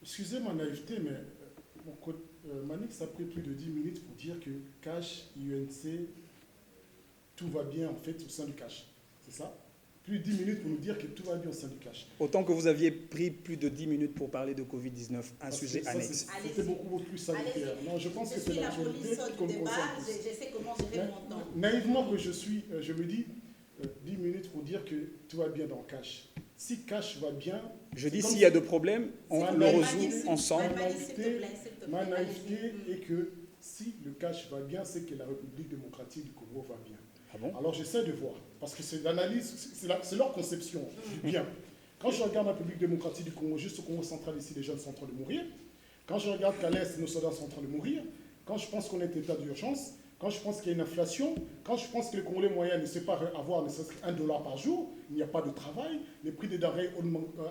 excusez ma naïveté, mais Manix a pris plus de 10 minutes pour dire que Cash, UNC, tout va bien en fait au sein du Cash. C'est ça? Plus de 10 minutes pour nous dire que tout va bien au sein du Cash. Autant que vous aviez pris plus de 10 minutes pour parler de Covid-19, un sujet annexe. C'était beaucoup plus sanitaire. Non, je pense que c'est l'actualité qu'on débat. Je sais comment gérer mon temps. Naïvement que je suis, je me dis 10 minutes pour dire que tout va bien dans Cash. Si Cash va bien... Je dis s'il y a de problèmes, on le résout ensemble. Ma naïveté est que si le Cash va bien, c'est que la République démocratique du Congo va bien. Ah bon? Alors j'essaie de voir, parce que c'est l'analyse, c'est leur conception du bien. Quand je regarde la République démocratique du Congo, juste au Congo central, ici, les jeunes sont en train de mourir. Quand je regarde qu'à l'Est, nos soldats sont en train de mourir. Quand je pense qu'on est en état d'urgence. Quand je pense qu'il y a une inflation. Quand je pense que le Congolais moyen ne sait pas avoir ne serait-ce qu'un dollar par jour. Il n'y a pas de travail. Les prix des denrées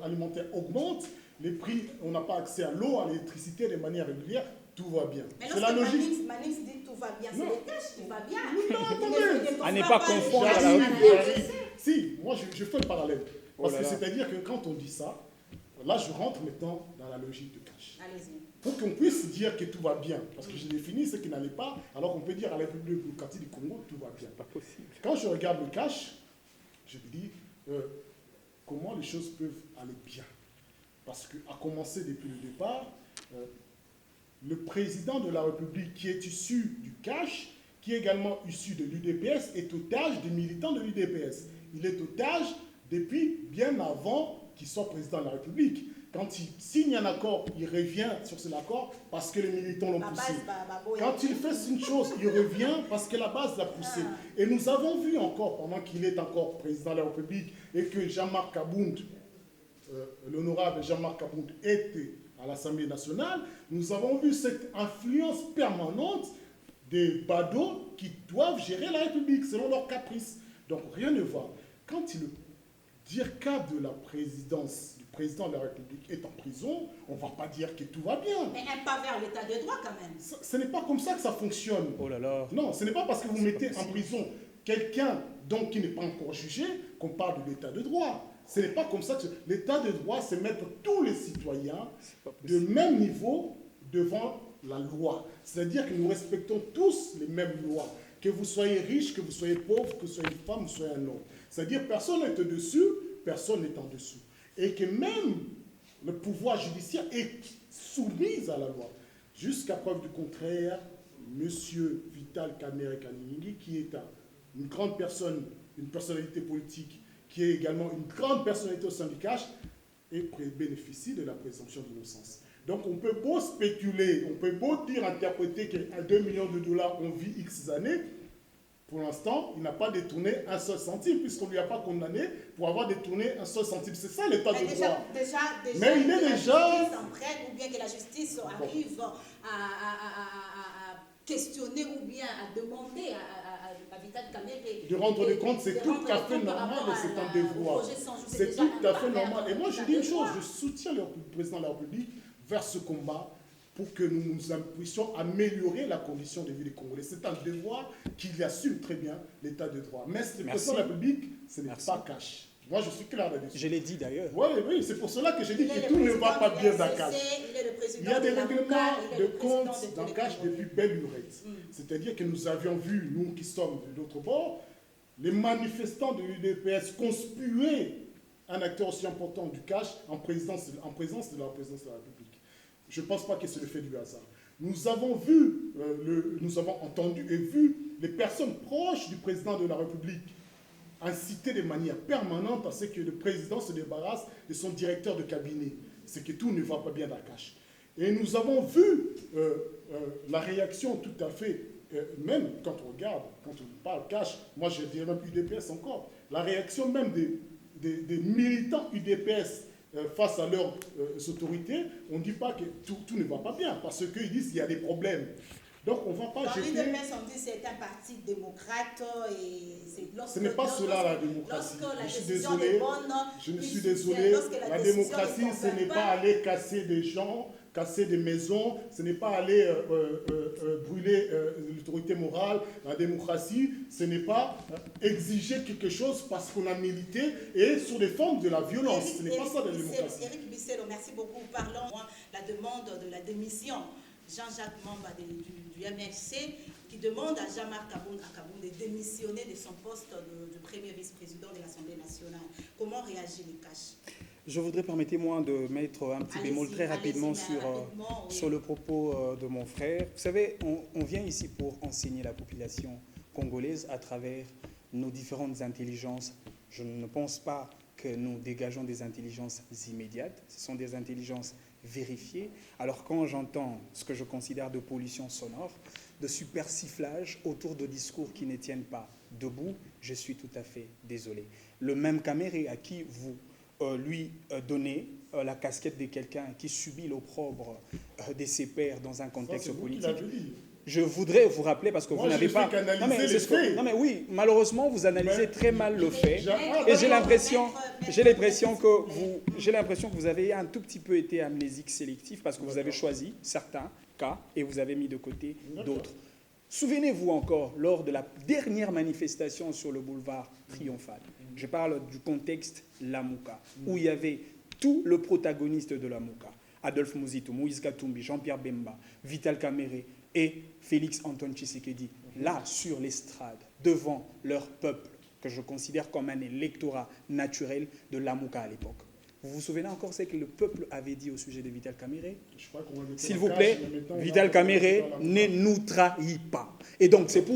alimentaires augmentent. Les prix, on n'a pas accès à l'eau, à l'électricité de manière régulière. Tout va bien. C'est la logique. Manix dit tout va bien, c'est le Cash qui va bien. Non, attendez. À n'est pas confondre à la Si, moi je fais le parallèle. Parce que c'est-à-dire que quand on dit ça, là je rentre maintenant dans la logique de Cash. Allez-y. Pour qu'on puisse dire que tout va bien, parce que je définis ce qui n'allait pas, alors qu'on peut dire à la République démocratique du Congo, tout va bien. Pas possible. Quand je regarde le Cash, je me dis comment les choses peuvent aller bien. Parce qu'à commencer depuis le départ, le président de la République qui est issu du Cash, qui est également issu de l'UDPS, est otage des militants de l'UDPS. Il est otage depuis bien avant qu'il soit président de la République. Quand il signe un accord, il revient sur cet accord parce que les militants l'ont poussé. Quand il fait une chose, il revient parce que la base l'a poussé. Et nous avons vu encore, pendant qu'il est encore président de la République, et que Jean-Marc Kabound, l'honorable Jean-Marc Kabound, était à l'Assemblée nationale, nous avons vu cette influence permanente des badauds qui doivent gérer la République selon leurs caprices. Donc rien ne va. Quand il dire qu'à de la présidence du président de la République est en prison, on ne va pas dire que tout va bien. Mais un pas vers l'état de droit quand même. Ce n'est pas comme ça que ça fonctionne. Oh là là. Non, ce n'est pas parce que vous mettez en prison quelqu'un donc qui n'est pas encore jugé qu'on parle de l'état de droit. Ce n'est pas comme ça que l'état de droit, c'est mettre tous les citoyens de même niveau devant la loi. C'est-à-dire que nous respectons tous les mêmes lois. Que vous soyez riche, que vous soyez pauvre, que vous soyez une femme, que vous soyez un homme. C'est-à-dire que personne n'est au-dessus, personne n'est en dessous. Et que même le pouvoir judiciaire est soumis à la loi. Jusqu'à preuve du contraire, M. Vital Kamerhe Kanini, qui est une grande personne, une personnalité politique, qui est également une grande personnalité au sein du Cash, et bénéficie de la présomption d'innocence. Donc on peut beau spéculer, on peut beau dire, interpréter qu'à 2 millions de dollars, on vit X années. Pour l'instant, il n'a pas détourné un seul centime, puisqu'on ne lui a pas condamné pour avoir détourné un seul centime. C'est ça l'état de droit. Mais il est déjà... Ou bien que la justice arrive à questionner ou bien à demander à Vital Kamerhe de rendre des comptes, c'est tout à fait normal et c'est un devoir. C'est tout à fait normal. Et moi, je dis une chose, je soutiens le président de la République vers ce combat pour que nous puissions améliorer la condition de vie des Congolais. C'est un devoir qu'il assume très bien l'état de droit. Mais le président de la République, ce n'est pas Cash. Moi, je suis clair là-dessus. Je l'ai dit d'ailleurs. Oui, c'est pour cela que j'ai dit que tout ne va pas bien dans Cash. Il y a des règlements de compte dans Cash depuis belle lurette. C'est-à-dire que nous avions vu, nous qui sommes de l'autre bord, les manifestants de l'UDPS conspuer un acteur aussi important du Cash en présence de la présidence de la République. Je ne pense pas que c'est le fait du hasard. Nous avons vu, nous avons entendu et vu les personnes proches du président de la République inciter de manière permanente à ce que le président se débarrasse de son directeur de cabinet. C'est que tout ne va pas bien dans Cash. Et nous avons vu la réaction tout à fait, même quand on regarde, quand on parle Cash, moi je dirais même UDPS encore, la réaction même des militants UDPS face à leurs autorités, on ne dit pas que tout ne va pas bien, parce qu'ils disent qu'il y a des problèmes. Donc on ne va pas jeter... Dans l'UDPS, on dit que c'est un parti démocrate et ce n'est pas cela la démocratie. Je suis désolé, la démocratie, ce n'est pas aller casser des gens casser des maisons, ce n'est pas aller brûler l'autorité morale, la démocratie, ce n'est pas exiger quelque chose parce qu'on a milité et sur des formes de la violence. Ce n'est pas ça la démocratie. Eric Bisselo, merci beaucoup. Parlons de la demande de la démission. Jean-Jacques Mamba du MLC qui demande à Jean-Marc Kaboun de démissionner de son poste de premier vice-président de l'Assemblée nationale. Comment réagit les Cash? Je voudrais, permettez-moi de mettre un petit bémol très rapidement sur le propos de mon frère. Vous savez, on vient ici pour enseigner la population congolaise à travers nos différentes intelligences. Je ne pense pas que nous dégageons des intelligences immédiates. Ce sont des intelligences vérifiées. Alors quand j'entends ce que je considère de pollution sonore, de super sifflage autour de discours qui ne tiennent pas debout, je suis tout à fait désolé. Le même Caméré à qui vous lui donnez la casquette de quelqu'un qui subit l'opprobre de ses pairs dans un contexte politique. Je voudrais vous rappeler, parce que vous n'avez pas... Non mais oui, malheureusement, vous analysez très mal le fait. Et j'ai l'impression que vous avez un tout petit peu été amnésique sélectif, parce que vous avez choisi certains cas et vous avez mis de côté d'autres. Souvenez-vous encore, lors de la dernière manifestation sur le boulevard Triomphal, je parle du contexte Lamuka, où il y avait tout le protagoniste de Lamuka, Adolphe Muzito, Moïse Katumbi, Jean-Pierre Bemba, Vital Kamerhe et Félix Antoine Tshisekedi, là, sur l'estrade, devant leur peuple, que je considère comme un électorat naturel de Lamuka à l'époque. Vous vous souvenez encore ce que le peuple avait dit au sujet de Vital Kamerhe? S'il vous plaît, Vital Kamerhe ne nous trahit pas. Et donc, c'est pour